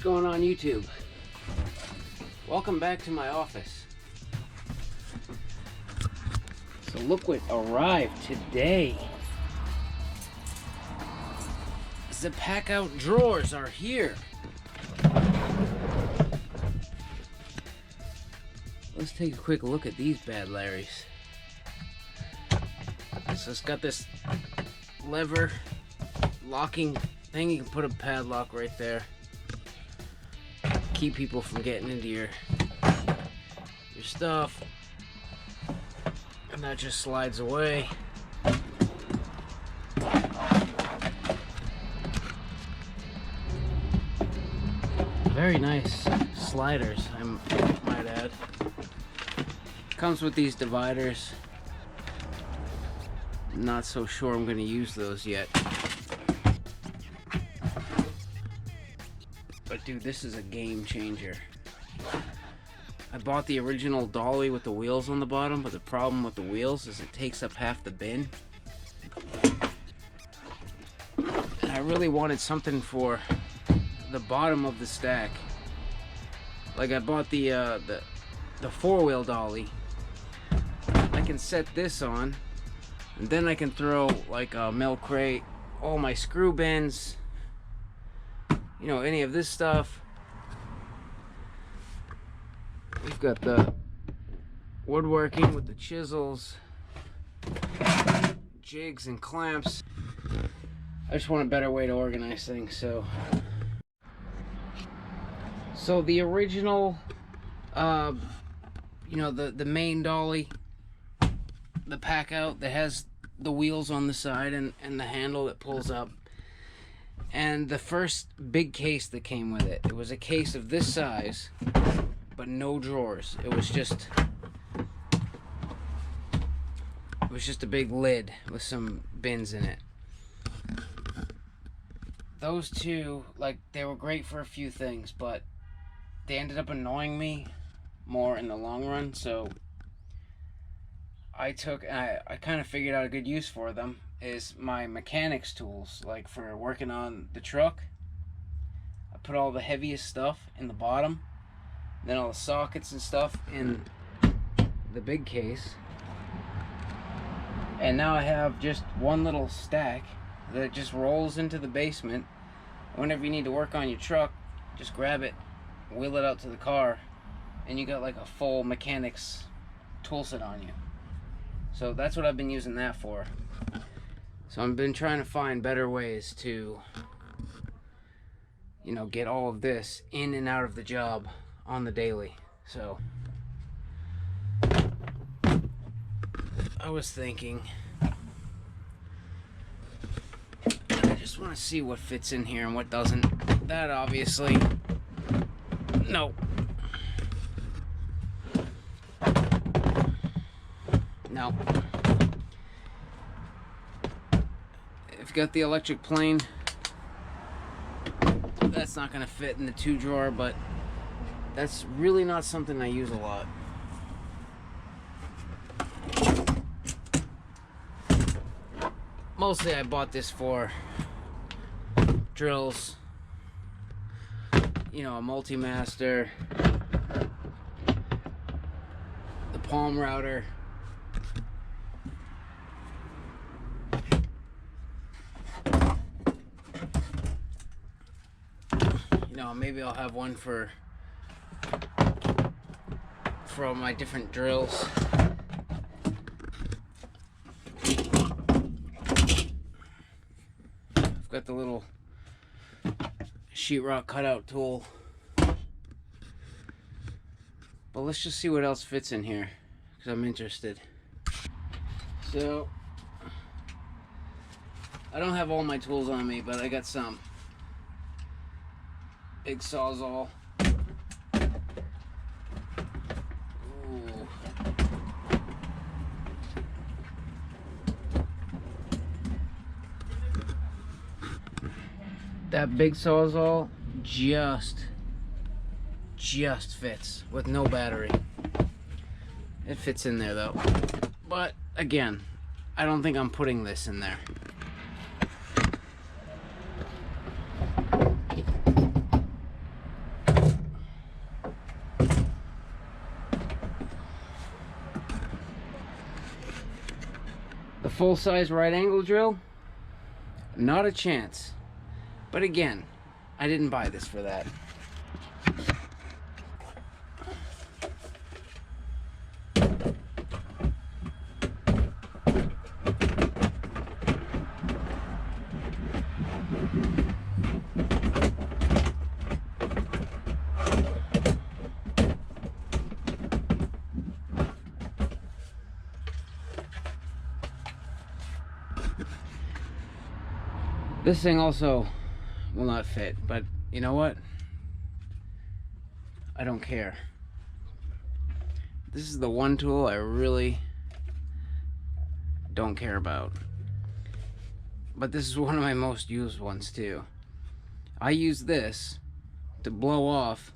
going on YouTube? Welcome back to my office. So look what arrived today. The Packout drawers are here. Let's take a quick look at these bad Larrys. So it's got this lever locking thing. You can put a padlock right there. Keep people from getting into your stuff. And that just slides away. Very nice sliders, I might add. Comes with these dividers. Not so sure I'm going to use those yet. But dude, this is a game changer. I bought the original Dolly with the wheels on the bottom, but the problem with the wheels is it takes up half the bin. And I really wanted something for the bottom of the stack. Like I bought the four-wheel Dolly. I can set this on, and then I can throw like a milk crate, all my screw bins, you know, any of this stuff. We've got the woodworking with the chisels, jigs and clamps. I just want a better way to organize things. So the original, you know, the main Dolly, the Packout that has the wheels on the side and the handle that pulls up, and the first big case that came with it. It was a case of this size, but no drawers. It was just a big lid with some bins in it. Those two, like, they were great for a few things, but they ended up annoying me more in the long run, so I kind of figured out a good use for them is my mechanics tools, like for working on the truck. I put all the heaviest stuff in the bottom, then all the sockets and stuff in the big case, and now I have just one little stack that just rolls into the basement. Whenever you need to work on your truck, just grab it, wheel it out to the car, and you got like a full mechanics tool set on you. So that's what I've been using that for. So I've been trying to find better ways to, you know, get all of this in and out of the job on the daily. So I was thinking, I just want to see what fits in here and what doesn't. That obviously, no. No. If you got the electric plane, that's not going to fit in the 2-drawer, but that's really not something I use a lot. Mostly I bought this for drills, you know, a multi-master, the palm router. You know, maybe I'll have one for all my different drills. I've got the little sheetrock cutout tool. But let's just see what else fits in here, because I'm interested. So, I don't have all my tools on me, but I got some. Big sawzall. Ooh. That big sawzall just fits with no battery. It fits in there though. But again, I don't think I'm putting this in there. full-size right angle drill, not a chance. But again, I didn't buy this for that. This thing also will not fit, but you know what? I don't care. This is the one tool I really don't care about. But this is one of my most used ones too. I use this to blow off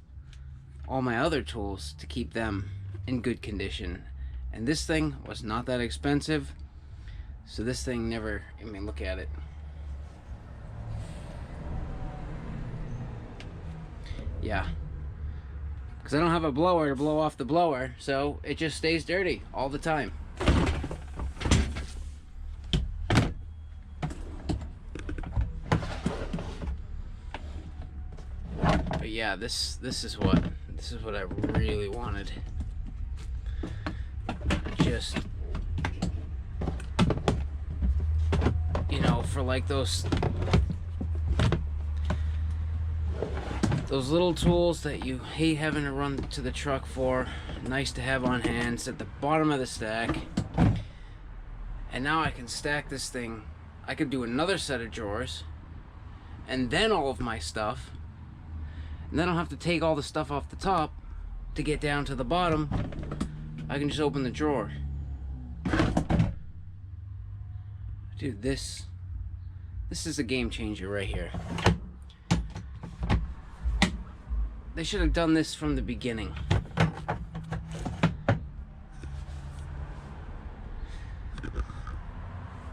all my other tools to keep them in good condition. And this thing was not that expensive, so this thing never, I mean, look at it. Yeah, because I don't have a blower to blow off the blower, so it just stays dirty all the time. But yeah, this is what I really wanted. Just, you know, for like those little tools that you hate having to run to the truck for. Nice to have on hand. It's at the bottom of the stack. And now I can stack this thing. I could do another set of drawers, and then all of my stuff. And then I don't have to take all the stuff off the top to get down to the bottom. I can just open the drawer. Dude, this is a game changer right here. They should have done this from the beginning.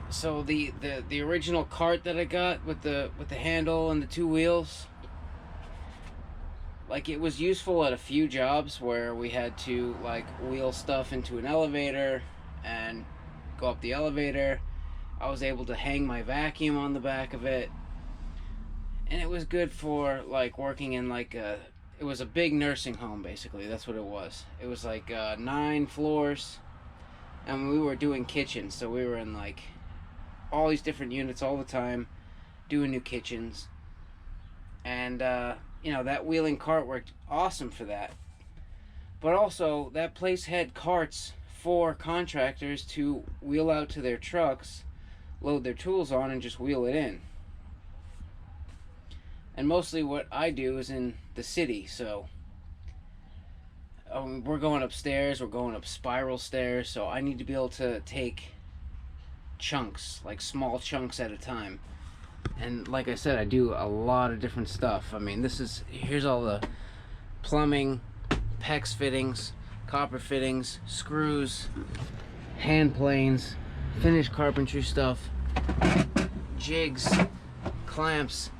So the original cart that I got with the handle and the two wheels, like, it was useful at a few jobs where we had to like wheel stuff into an elevator and go up the elevator. I was able to hang my vacuum on the back of it, and it was good for like working in like it was a big nursing home, basically. That's what it was. It was like 9 floors, and we were doing kitchens, so we were in like all these different units all the time, doing new kitchens. And you know, that wheeling cart worked awesome for that. But also, that place had carts for contractors to wheel out to their trucks, load their tools on, and just wheel it in. And mostly what I do is in the city, so we're going upstairs, we're going up spiral stairs, so I need to be able to take chunks, like small chunks at a time. And like I said, I do a lot of different stuff. I mean, here's all the plumbing, PEX fittings, copper fittings, screws, hand planes, finished carpentry stuff, jigs, clamps,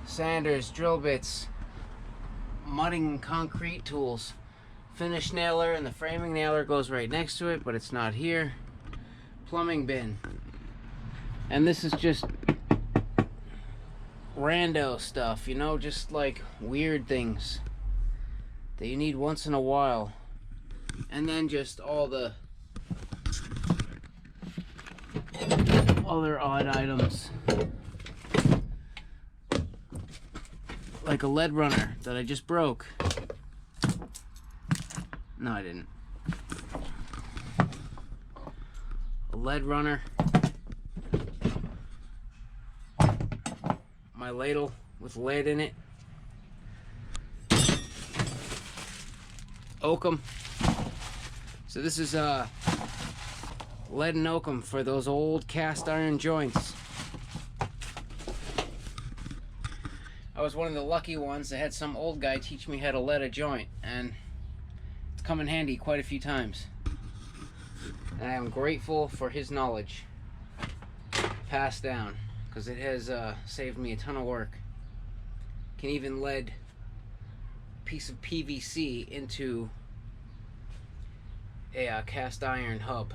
sanders, drill bits, mudding and concrete tools, finish nailer, and the framing nailer goes right next to it, but it's not here. Plumbing bin. And this is just rando stuff, you know, just like weird things that you need once in a while. And then just all the other odd items, like a lead runner that I just broke. No, I didn't. A lead runner. My ladle with lead in it. Oakum. So this is lead and oakum for those old cast iron joints. I was one of the lucky ones that had some old guy teach me how to lead a joint, and it's come in handy quite a few times. And I am grateful for his knowledge passed down, because it has saved me a ton of work. Can even lead a piece of PVC into a cast iron hub.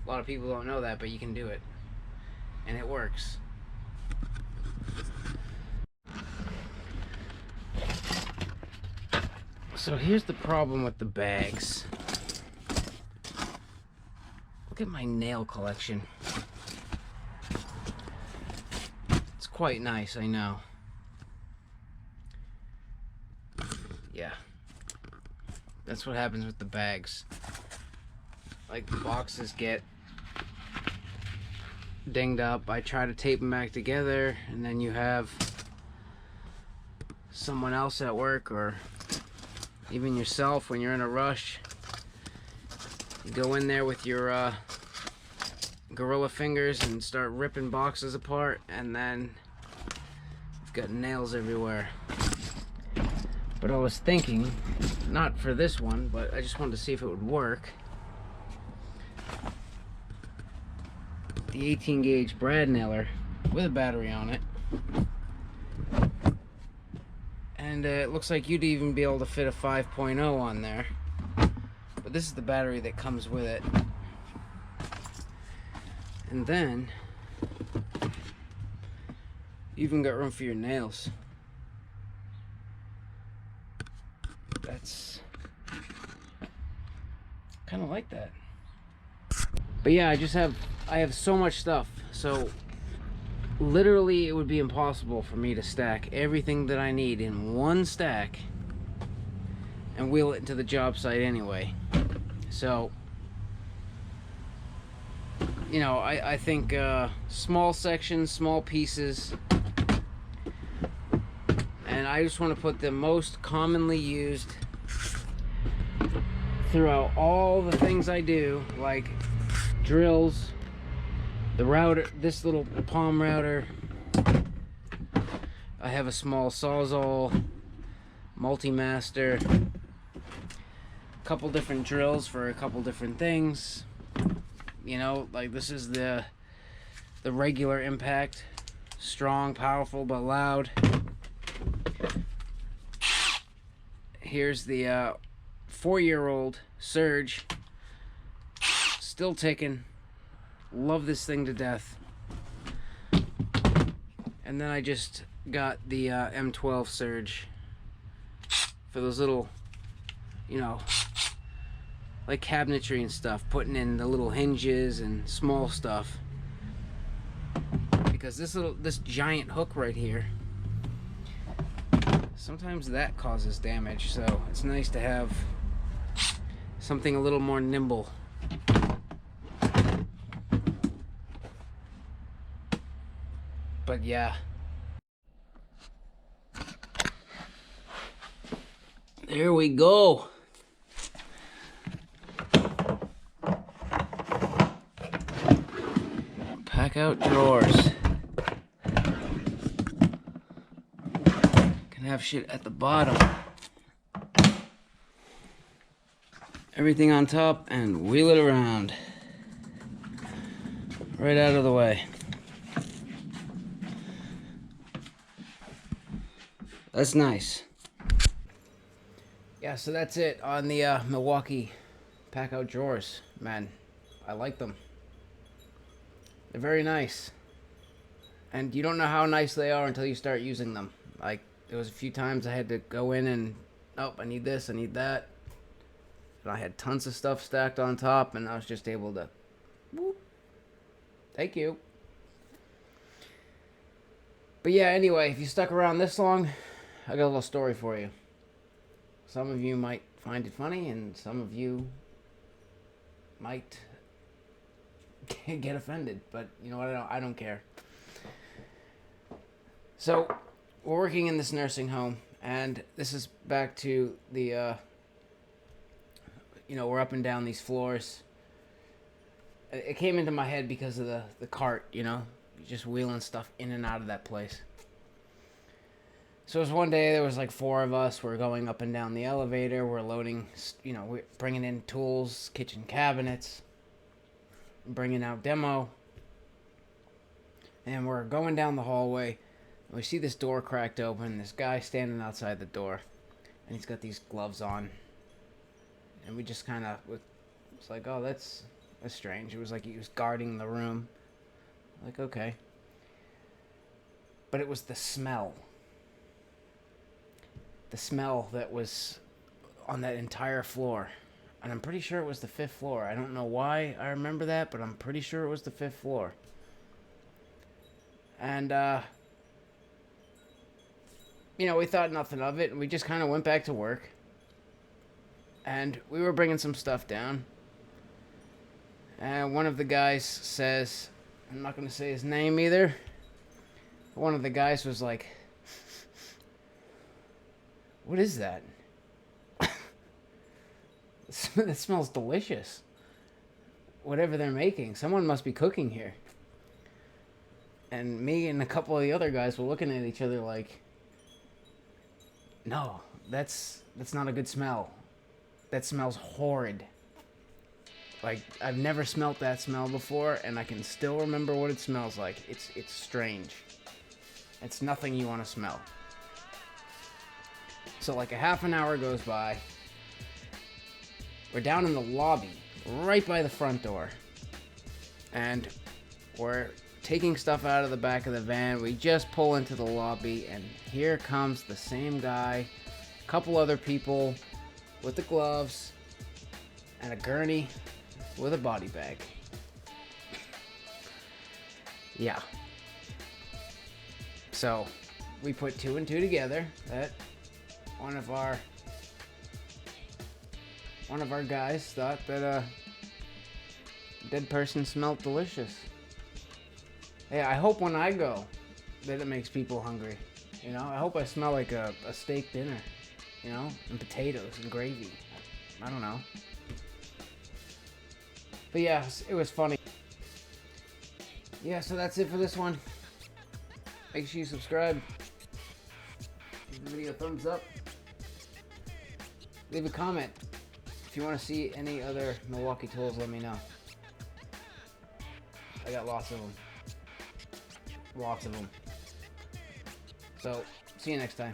A lot of people don't know that, but you can do it. And it works. So here's the problem with the bags. Look at my nail collection. It's quite nice, I know. Yeah. That's what happens with the bags. Like, the boxes get dinged up. I try to tape them back together, and then you have someone else at work, or even yourself when you're in a rush. You go in there with your gorilla fingers and start ripping boxes apart, and then you've got nails everywhere. But I was thinking, not for this one, but I just wanted to see if it would work. The 18 gauge brad nailer with a battery on it. And it looks like you'd even be able to fit a 5.0 on there. But this is the battery that comes with it. And then you even got room for your nails. That's kind of like that. But yeah, I have so much stuff. So literally it would be impossible for me to stack everything that I need in one stack and wheel it into the job site anyway. So, you know, I think small sections, small pieces, and I just want to put the most commonly used throughout all the things I do, like drills, the router, this little palm router. I have a small sawzall, multi-master, a couple different drills for a couple different things. You know, like this is the regular impact, strong, powerful, but loud. Here's the 4-year-old Surge, still ticking. Love this thing to death. And then I just got the M12 Surge for those little, you know, like cabinetry and stuff, putting in the little hinges and small stuff. Because this giant hook right here, sometimes that causes damage, so it's nice to have something a little more nimble. But yeah, there we go. Packout drawers. Can have shit at the bottom. Everything on top and wheel it around. Right out of the way. That's nice. Yeah, so that's it on the Milwaukee Packout drawers. Man, I like them. They're very nice. And you don't know how nice they are until you start using them. Like, there was a few times I had to go in and, oh, I need this, I need that. And I had tons of stuff stacked on top, and I was just able to, whoop, thank you. But yeah, anyway, if you stuck around this long, I got a little story for you. Some of you might find it funny, and some of you might get offended. But you know what? I don't care. So, we're working in this nursing home, and this is back to the, you know, we're up and down these floors. It came into my head because of the cart, you know, just wheeling stuff in and out of that place. So it was one day, there was like 4 of us. We're going up and down the elevator. We're loading, you know, we're bringing in tools, kitchen cabinets, bringing out demo. And we're going down the hallway. And we see this door cracked open. This guy standing outside the door. And he's got these gloves on. And we just kind of, it's like, oh, that's was strange. It was like he was guarding the room. Like, okay. But it was the smell. The smell that was on that entire floor. And I'm pretty sure it was the 5th floor. I don't know why I remember that, but I'm pretty sure it was the 5th floor. And, you know, we thought nothing of it, and we just kind of went back to work. And we were bringing some stuff down. And one of the guys says, I'm not going to say his name either. One of the guys was like, what is that? That smells delicious. Whatever they're making. Someone must be cooking here. And me and a couple of the other guys were looking at each other like, no, that's not a good smell. That smells horrid. Like, I've never smelt that smell before, and I can still remember what it smells like. It's strange. It's nothing you want to smell. So like a half an hour goes by. We're down in the lobby, right by the front door. And we're taking stuff out of the back of the van. We just pull into the lobby, and here comes the same guy, a couple other people with the gloves, and a gurney with a body bag. Yeah. So, we put 2 and 2 together that one of our guys thought that a dead person smelled delicious. Hey, I hope when I go that it makes people hungry. You know, I hope I smell like a steak dinner, you know, and potatoes and gravy. I don't know. But yeah, it was funny. Yeah, so that's it for this one. Make sure you subscribe. Give the video a thumbs up. Leave a comment. If you want to see any other Milwaukee tools, let me know. I got lots of them. Lots of them. So, see you next time.